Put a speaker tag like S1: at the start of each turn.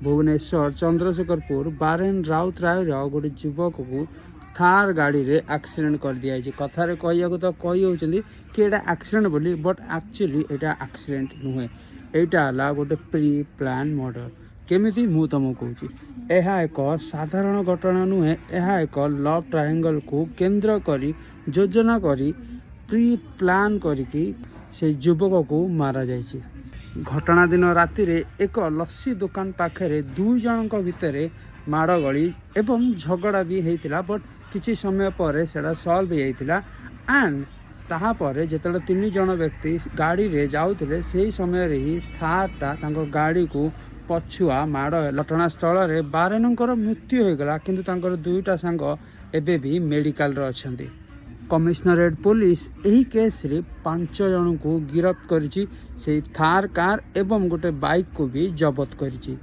S1: Bhubaneswar Chandrashekharpur Warren Raut राय गोटे युवक को थार गाड़ी रे एक्सीडेंट कर दिया कथार कह तो कही होती कि एटा एक्सीडेंट बोली बट एक्चुअली एटा एक्सीडेंट नुहे एटा गोटे प्री प्लान मर्डर केमिति मु तुमको कहूँ यह एक साधारण घटना नुहे यह एक लव ट्रायंगल को केंद्र करी योजना करी प्री प्लान करिकी से युवक को मारा जाइए। घटना दिन राति रे एक लस्सी दुकान पाखे दुई जन भितर माड़ गली एवं झगड़ा भी होता बट किसी समय पर सेटा सल्व हो जाता एंड तापर जो तीन जन व्यक्ति गाड़ी रे जाउथिले से समय ही थारटा गाड़ी को पछुआ माड़ घटनास्थल में बारेनकर मृत्यु हो गला किंतु तांकर दुईटा सांग एबे भी मेडिकल रे अछंती। कमिश्नरेट पुलिस यही केस रे 5 जन को गिरफ्त करिछि से थार कार एवं गोटे बाइक को भी जबत करिछि।